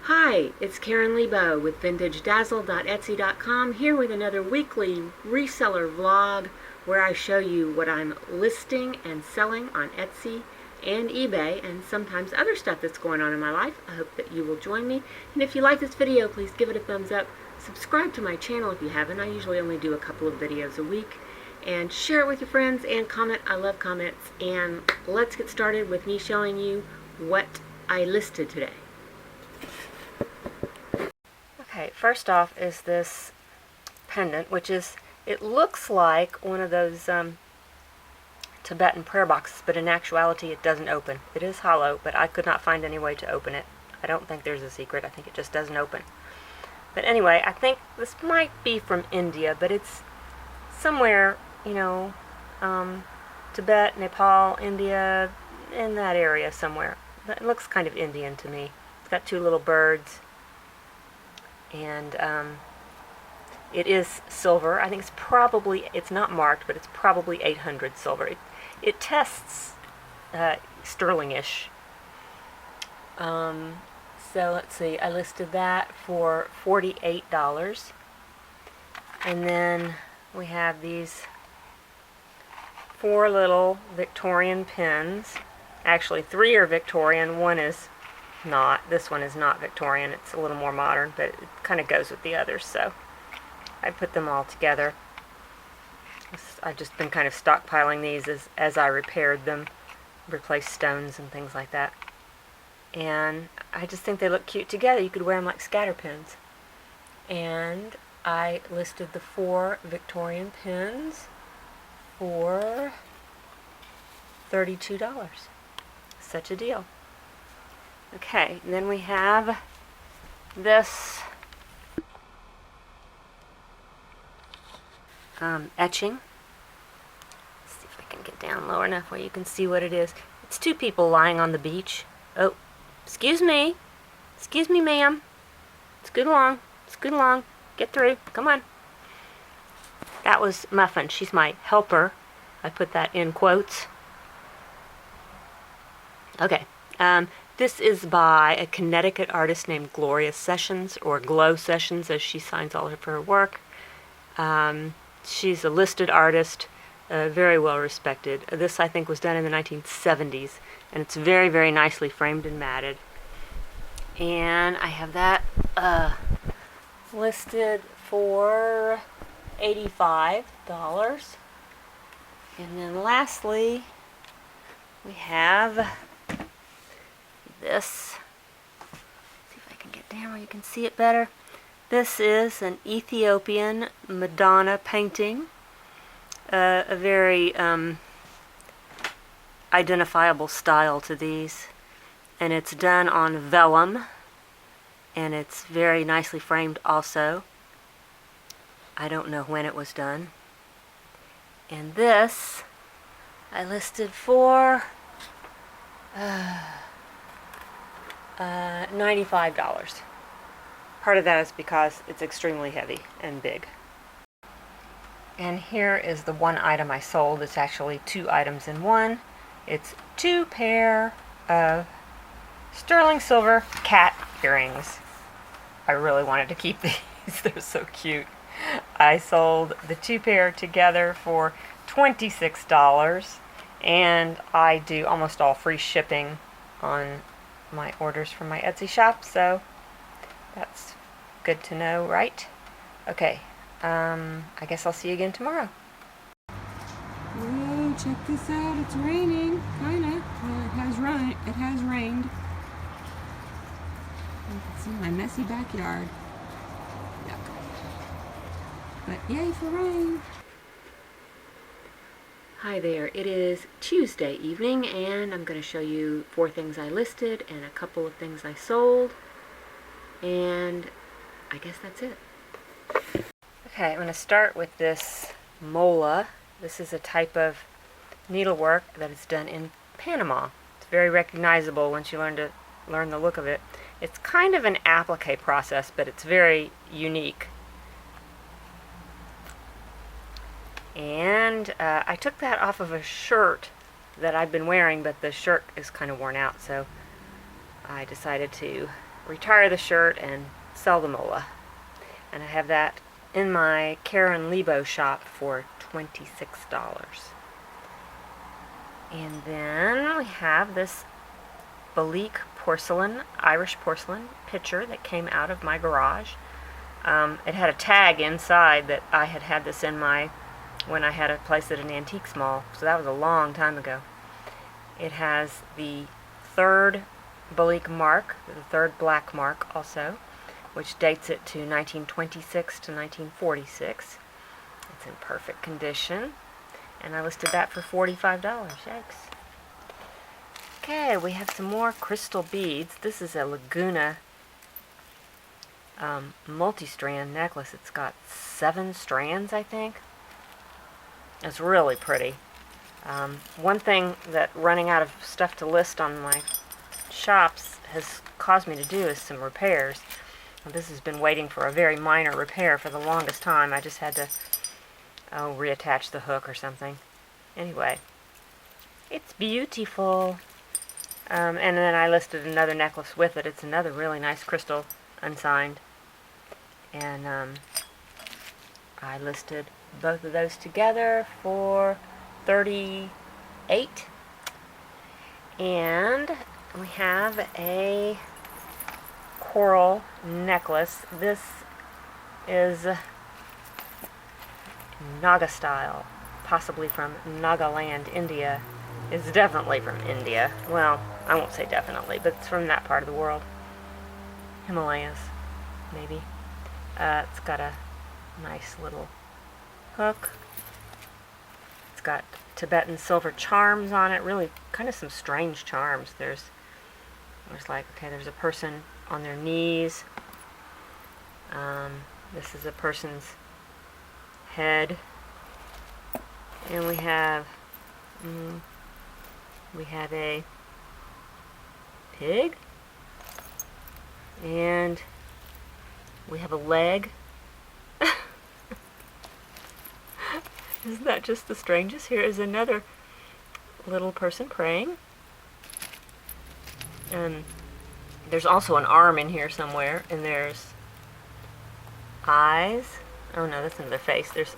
Hi, it's Karen Leabo with VintageDazzle.etsy.com here with another weekly reseller vlog where I show you what I'm listing and selling on Etsy and eBay and sometimes other stuff that's going on in my life. I hope that you will join me. And if you like this video, please give it a thumbs up. Subscribe to my channel if you haven't. I usually only do a couple of videos a week. And share it with your friends and comment. I love comments. And let's get started with me showing you what I listed today. Okay, first off is this pendant, which is, it looks like one of those Tibetan prayer boxes, but in actuality it doesn't open. It is hollow, but I could not find any way to open it. I don't think there's a secret. I think it just doesn't open. But anyway, I think this might be from India, but it's somewhere, you know, Tibet, Nepal, India, in that area somewhere. It looks kind of Indian to me. It's got two little birds. And it is silver. I think it's probably, it's not marked, but it's probably 800 silver. It tests sterling-ish. So let's see, I listed that for $48. And then we have these 4 little Victorian pins. Actually, 3 are Victorian, one is not. This one is not Victorian. It's a little more modern, but it kind of goes with the others, so I put them all together. I've just been kind of stockpiling these as I repaired them, replaced stones and things like that. And I just think they look cute together. You could wear them like scatter pins. And I listed the 4 Victorian pins for $32. Such a deal. Okay, and then we have this etching. Let's see if I can get down low enough where you can see what it is. It's 2 people lying on the beach. Oh, excuse me. Excuse me, ma'am. Scoot along. Scoot along. Get through. Come on. That was Muffin. She's my helper. I put that in quotes. Okay. This is by a Connecticut artist named Gloria Sessions, or Glow Sessions, as she signs all of her work. She's a listed artist, very well respected. This, I think, was done in the 1970s, and it's very, very nicely framed and matted. And I have that listed for $85. And then lastly, we have this. See if I can get down where you can see it better. This is an Ethiopian Madonna painting. A very identifiable style to these. And it's done on vellum. And it's very nicely framed also. I don't know when it was done. And this I listed for $95. Part of that is because it's extremely heavy and big. And here is the one item I sold. It's actually 2 items in one. It's 2 pair of sterling silver cat earrings. I really wanted to keep these. They're so cute. I sold the 2 pair together for $26, and I do almost all free shipping on my orders from my Etsy shop, so that's good to know, right? Okay, I guess I'll see you again tomorrow. Whoa, check this out, it's raining, kinda. Well, it has rained. You can see my messy backyard. Yuck. But yay for rain. Hi there, it is Tuesday evening and I'm going to show you 4 things I listed and a couple of things I sold, and I guess that's it. Okay, I'm going to start with this mola. This is a type of needlework that is done in Panama. It's very recognizable once you learn the look of it. It's kind of an applique process, but it's very unique. And I took that off of a shirt that I've been wearing, but the shirt is kind of worn out, so I decided to retire the shirt and sell the mola. And I have that in my Karen Leabo shop for $26. And then we have this Belique porcelain, Irish porcelain pitcher that came out of my garage. It had a tag inside that I had this in when I had a place at an antiques mall, so that was a long time ago. It has the third Belique mark, the third black mark also, which dates it to 1926 to 1946. It's in perfect condition, and I listed that for $45. Yikes. Okay, we have some more crystal beads. This is a Laguna multi-strand necklace. It's got 7 strands, I think. It's really pretty. One thing that running out of stuff to list on my shops has caused me to do is some repairs. This has been waiting for a very minor repair for the longest time. I just had to reattach the hook or something. Anyway, it's beautiful. And then I listed another necklace with it. It's another really nice crystal, unsigned. And I listed both of those together for $38. And we have a coral necklace. This is Naga style, possibly from Nagaland, India. It's definitely from India. Well, I won't say definitely, but it's from that part of the world. Himalayas, maybe. It's got a nice little hook. It's got Tibetan silver charms on it. Really, kind of some strange charms. There's like, okay, there's a person on their knees. This is a person's head. And we have a pig. And we have a leg. Isn't that just the strangest? Here is another little person praying. And there's also an arm in here somewhere, and there's eyes. Oh no, that's in their face. There's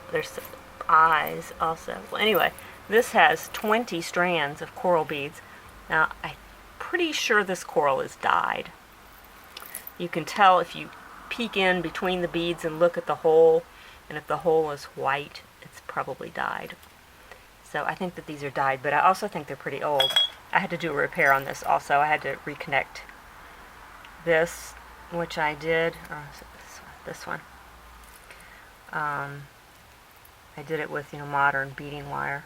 eyes also. Well, anyway, this has 20 strands of coral beads. Now, I'm pretty sure this coral is dyed. You can tell if you peek in between the beads and look at the hole, and if the hole is white, it's probably dyed. So I think that these are dyed, but I also think they're pretty old. I had to do a repair on this also. I had to reconnect this, which I did, or this one. I did it with, modern beading wire,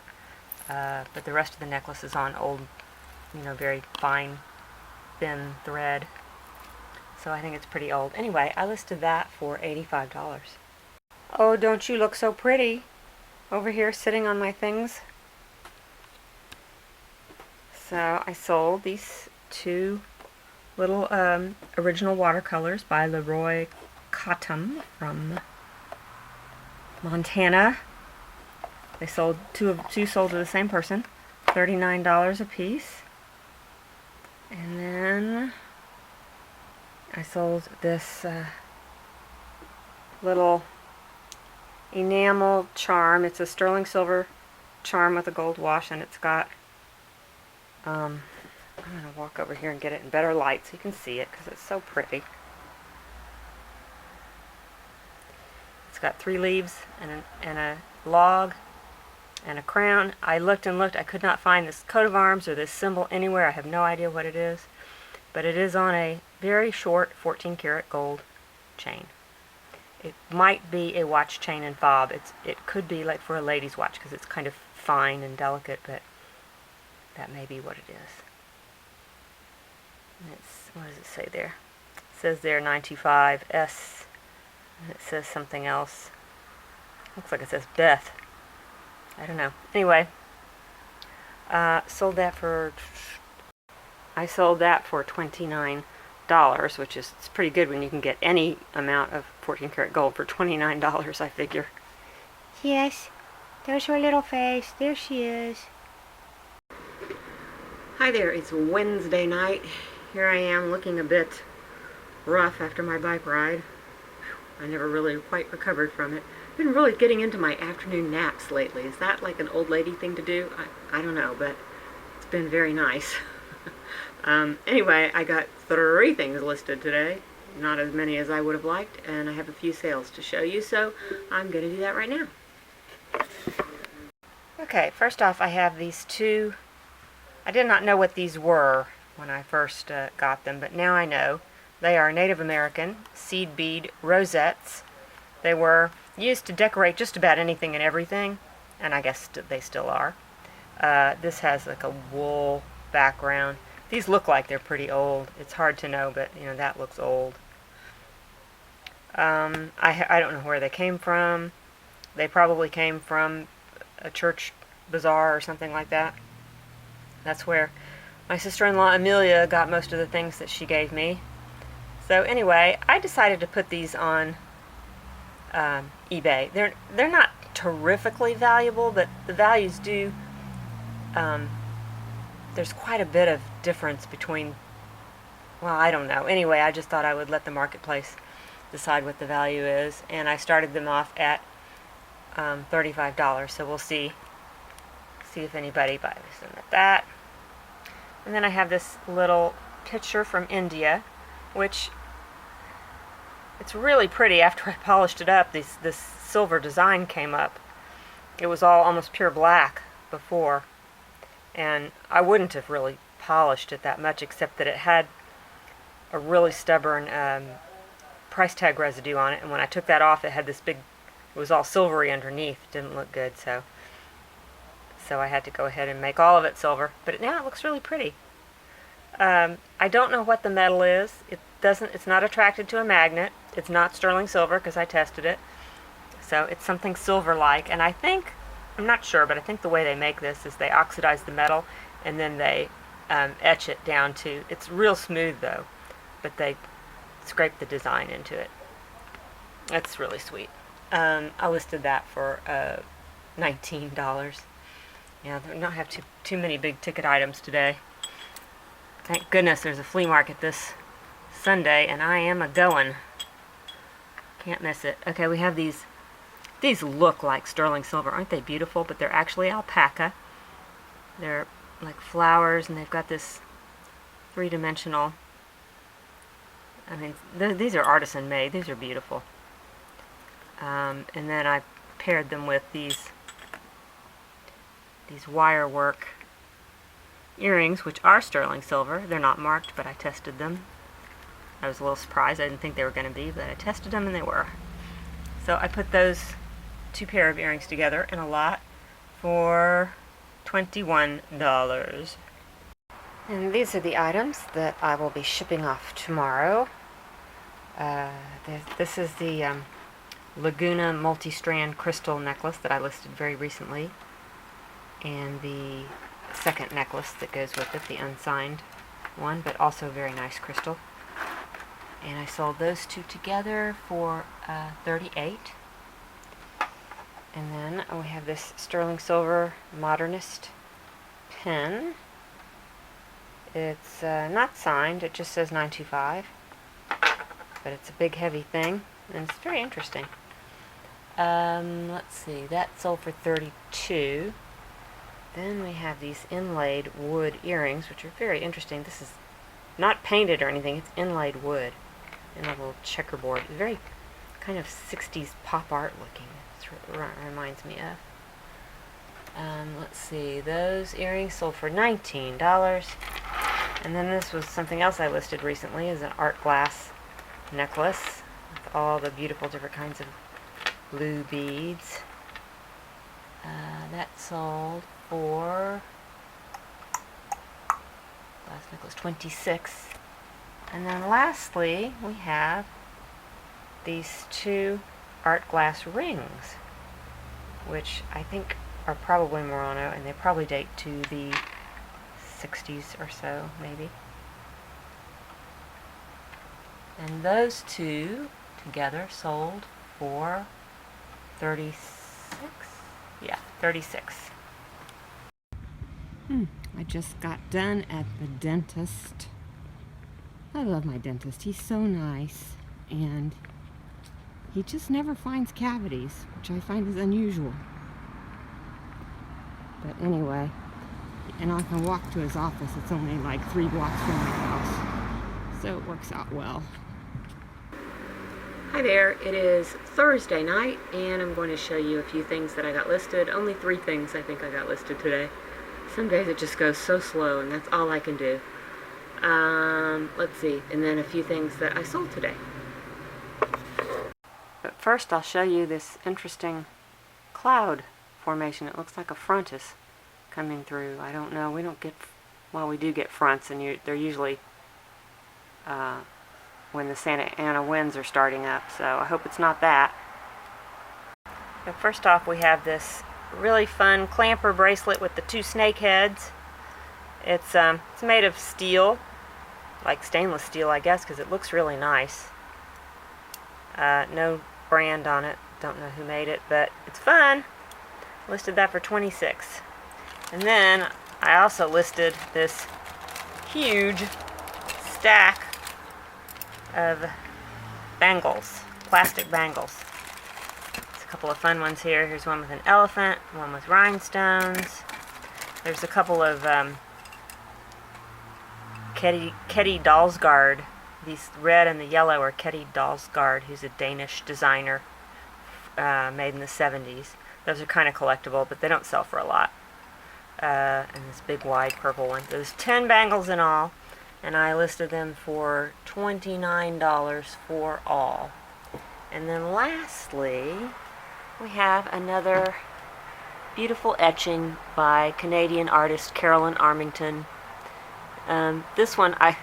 but the rest of the necklace is on old, very fine, thin thread. So I think it's pretty old. Anyway, I listed that for $85. Oh, don't you look so pretty over here sitting on my things? So I sold these 2 little original watercolors by Leroy Cottam from Montana. They sold two sold to the same person, $39 a piece. And then I sold this little enamel charm. It's a sterling silver charm with a gold wash, and it's got I'm going to walk over here and get it in better light so you can see it, because it's so pretty. It's got 3 leaves and a log and a crown. I looked and looked. I could not find this coat of arms or this symbol anywhere. I have no idea what it is. But it is on a very short 14-karat gold chain. It might be a watch chain and fob. It could be like for a lady's watch, because it's kind of fine and delicate, but that may be what it is. What does it say there? It says there 925S, and it says something else. Looks like it says Beth. I don't know. Anyway, I sold that for $29, which is it's pretty good when you can get any amount of 14-karat gold for $29, I figure. Yes, there's her little face. There she is. Hi there, it's Wednesday night. Here I am looking a bit rough after my bike ride. I never really quite recovered from it. I've been really getting into my afternoon naps lately. Is that like an old lady thing to do? I don't know, but it's been very nice. Anyway, I got 3 things listed today. Not as many as I would have liked, and I have a few sales to show you, so I'm going to do that right now. Okay, first off, I have these 2. I did not know what these were when I first got them, but now I know. They are Native American seed bead rosettes. They were used to decorate just about anything and everything, and I guess they still are. This has like a wool background. These look like they're pretty old. It's hard to know, but you know, that looks old. I don't know where they came from. They probably came from a church bazaar or something like that. That's where my sister-in-law Amelia got most of the things that she gave me. So anyway, I decided to put these on eBay. They're not terrifically valuable, but the values do. There's quite a bit of difference between. Well, I don't know. Anyway, I just thought I would let the marketplace decide what the value is, and I started them off at $35. So we'll see if anybody buys them at that. And then I have this little picture from India, which it's really pretty. After I polished it up, this silver design came up. It was all almost pure black before, and I wouldn't have really polished it that much, except that it had a really stubborn price tag residue on it, and when I took that off, it had this big, it was all silvery underneath. It didn't look good, so I had to go ahead and make all of it silver, but now it looks really pretty. I don't know what the metal is. It's not attracted to a magnet. It's not sterling silver because I tested it. So it's something silver-like, and I think, I'm not sure, but I think the way they make this is they oxidize the metal and then they etch it down to, it's real smooth though, but they scrape the design into it. That's really sweet. I listed that for $19. Yeah, I don't have too many big ticket items today. Thank goodness there's a flea market this Sunday, and I am a-goin'. Can't miss it. Okay, we have these. These look like sterling silver. Aren't they beautiful? But they're actually alpaca. They're like flowers, and they've got this 3-dimensional. I mean, these are artisan made. These are beautiful. And then I paired them with these wire work earrings, which are sterling silver. They're not marked, but I tested them. I was a little surprised. I didn't think they were going to be, but I tested them and they were. So I put those 2 pair of earrings together in a lot for $21. And these are the items that I will be shipping off tomorrow. This is the Laguna Multi-Strand crystal necklace that I listed very recently, and the second necklace that goes with it, the unsigned one, but also very nice crystal. And I sold those 2 together for $38. And then we have this sterling silver modernist pen. It's not signed, it just says 925, but it's a big heavy thing, and it's very interesting. Let's see, that sold for $32. Then we have these inlaid wood earrings, which are very interesting. This is not painted or anything, it's inlaid wood in a little checkerboard. It's very kind of 60s pop art looking. It reminds me of. Let's see, those earrings sold for $19. And then this was something else I listed recently, is an art glass necklace with all the beautiful different kinds of blue beads. That sold for, last necklace, $26. And then lastly, we have these 2 art glass rings, which I think are probably Murano, and they probably date to the 60s or so, maybe. And those 2 together sold for 36. Yeah, 36. I just got done at the dentist. I love my dentist. He's so nice, and he just never finds cavities, which I find is unusual. But anyway, and I can walk to his office. It's only like 3 blocks from my house, so it works out well. Hi there, it is Thursday night, and I'm going to show you a few things that I got listed. Only 3 things I think I got listed today. Some days it just goes so slow, and that's all I can do. Let's see, and then a few things that I sold today. But first I'll show you this interesting cloud formation. It looks like a front is coming through. I don't know, we don't get, well, we do get fronts, and they're usually when the Santa Ana winds are starting up, so I hope it's not that. But first off, we have this really fun clamper bracelet with the 2 snake heads. It's made of steel, like stainless steel, I guess, because it looks really nice. No brand on it, don't know who made it, but it's fun. Listed that for $26. And then I also listed this huge stack of bangles, plastic bangles. There's a couple of fun ones here. Here's one with an elephant, one with rhinestones. There's a couple of Ketty Dalsgaard. These red and the yellow are Ketty Dalsgaard, who's a Danish designer, made in the 70s. Those are kind of collectible, but they don't sell for a lot. And this big wide purple one. There's 10 bangles in all, and I listed them for $29 for all. And then lastly, we have another beautiful etching by Canadian artist Carolyn Armington. This one I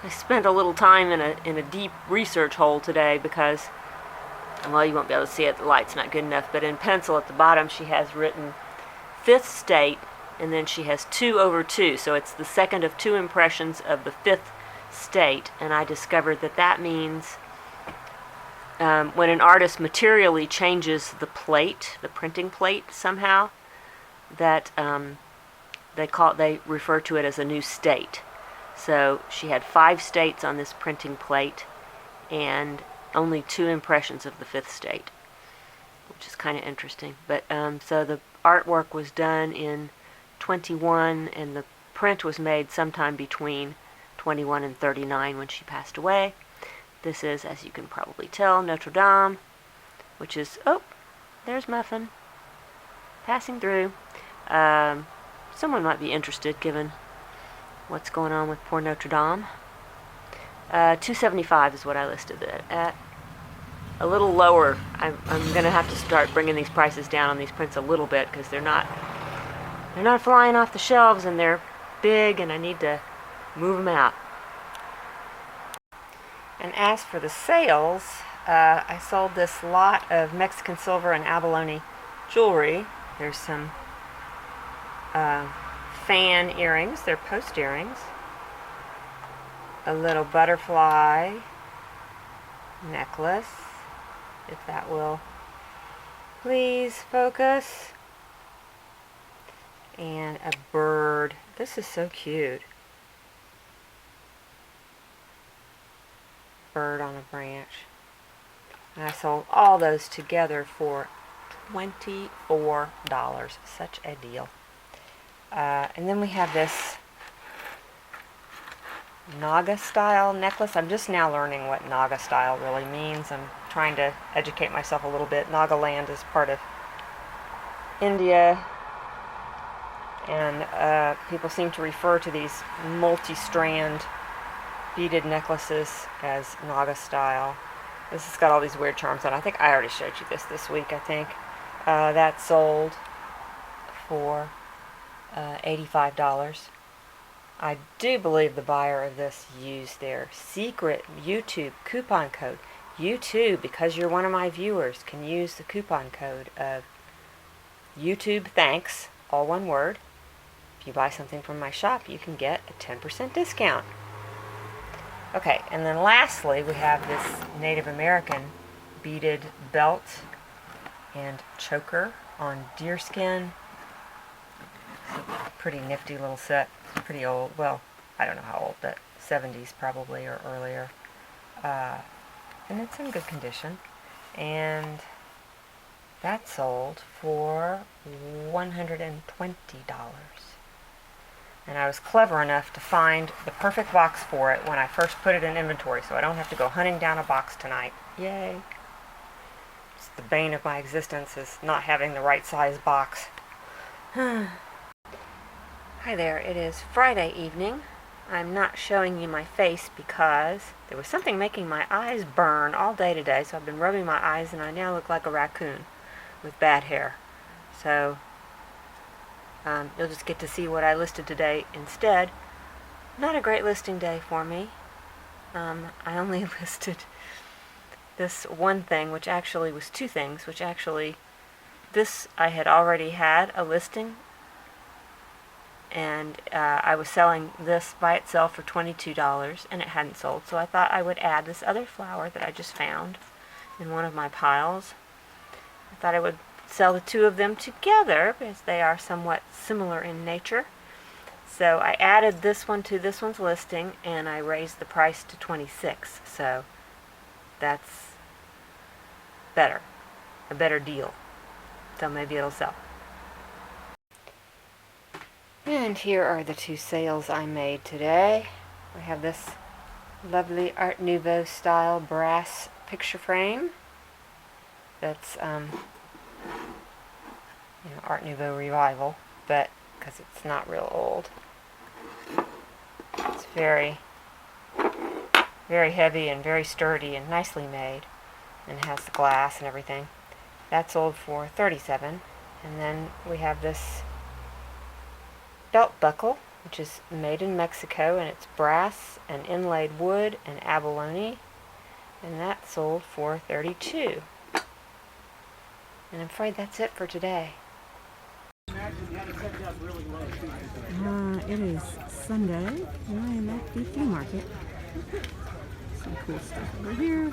spent a little time in a deep research hole today because, well, you won't be able to see it, the light's not good enough, but in pencil at the bottom she has written 5th state, and then she has 2/2, so it's the second of 2 impressions of the 5th state, and I discovered that that means when an artist materially changes the plate, the printing plate somehow, that they refer to it as a new state. So she had 5 states on this printing plate and only 2 impressions of the 5th state, which is kind of interesting. But so the artwork was done in 21, and the print was made sometime between 21 and 39 when she passed away. This is, as you can probably tell, Notre Dame, which is, oh, there's Muffin passing through. Someone might be interested given what's going on with poor Notre Dame. $275 is what I listed it at. A little lower. I'm going to have to start bringing these prices down on these prints a little bit because they're not flying off the shelves, and they're big, and I need to move them out. And as for the sales, I sold this lot of Mexican silver and abalone jewelry. There's some fan earrings. They're post earrings. A little butterfly necklace, if that will please focus. And a bird. This is so cute. Bird on a branch. And I sold all those together for $24. Such a deal. And then we have this Naga style necklace. I'm just now learning what Naga style really means. I'm trying to educate myself a little bit. Nagaland is part of India, and people seem to refer to these multi-strand beaded necklaces as Naga style. This has got all these weird charms on. I think I already showed you this week, I think. That sold for $85. I do believe the buyer of this used their secret YouTube coupon code. You too, because you're one of my viewers, can use the coupon code of YouTube Thanks, all one word. If you buy something from my shop, you can get a 10% discount. Okay, and then lastly, we have this Native American beaded belt and choker on deerskin. It's a pretty nifty little set. Pretty old. Well, I don't know how old, but 70s probably, or earlier. And it's in good condition. And that sold for $120. And I was clever enough to find the perfect box for it when I first put it in inventory, so I don't have to go hunting down a box tonight. Yay! It's the bane of my existence, is not having the right size box. Hi there, it is Friday evening. I'm not showing you my face because there was something making my eyes burn all day today, so I've been rubbing my eyes and I now look like a raccoon with bad hair. So you'll just get to see what I listed today instead. Not a great listing day for me. I only listed this one thing, which actually was two things, which actually, this I had already had a listing, and I was selling this by itself for $22 and it hadn't sold, so I thought I would add this other flower that I just found in one of my piles. I thought I would sell the two of them together because they are somewhat similar in nature. So I added this one to this one's listing and I raised the price to $26. So that's better, a better deal. So maybe it'll sell. And here are the two sales I made today. We have this lovely Art Nouveau style brass picture frame that's Art Nouveau revival, but because it's not real old. It's very, very heavy and very sturdy and nicely made, and it has the glass and everything. That sold for $37. And then we have this belt buckle, which is made in Mexico, and it's brass and inlaid wood and abalone, and that sold for $32. And I'm afraid that's it for today. It is Sunday, and I am at the flea market. Some cool stuff over here.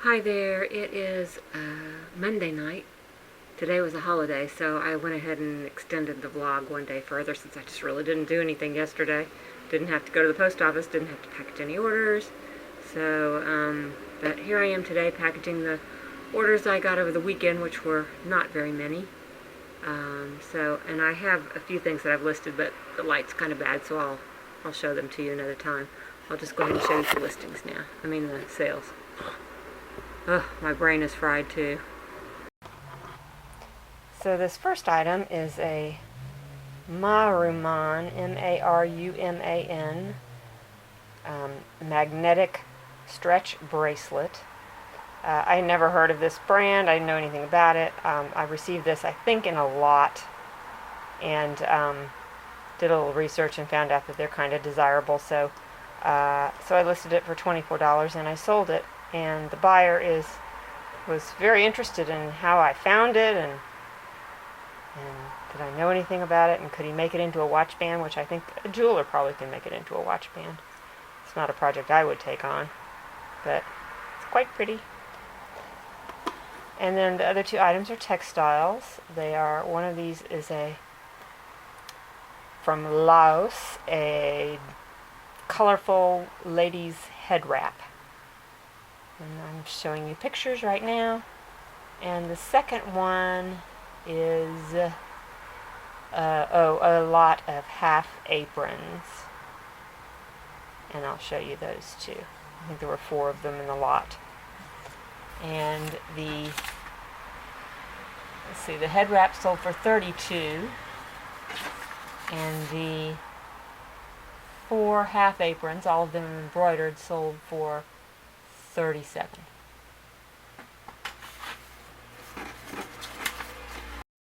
Hi there, it is Monday night. Today was a holiday, so I went ahead and extended the vlog one day further since I just really didn't do anything yesterday. Didn't have to go to the post office, didn't have to package any orders. So, but here I am today packaging the orders I got over the weekend, which were not very many. And I have a few things that I've listed, but the light's kind of bad, so I'll show them to you another time. I'll just go ahead and show you the listings now. I mean the sales. Ugh, my brain is fried too. So this first item is a Maruman, M-A-R-U-M-A-N, magnetic stretch bracelet. I never heard of this brand. I didn't know anything about it. I received this, I think, in a lot, and did a little research and found out that they're kind of desirable. So I listed it for $24 and I sold it. And the buyer was very interested in how I found it and did I know anything about it, and could he make it into a watch band, which I think a jeweler probably can make it into a watch band. It's not a project I would take on, but it's quite pretty. And then the other two items are textiles. They are, one of these is from Laos, a colorful ladies head wrap. And I'm showing you pictures right now. And the second one is a lot of half aprons, and I'll show you those too. I think there were 4 of them in the lot. And the head wrap sold for $32, and the 4 half aprons, all of them embroidered, sold for $37.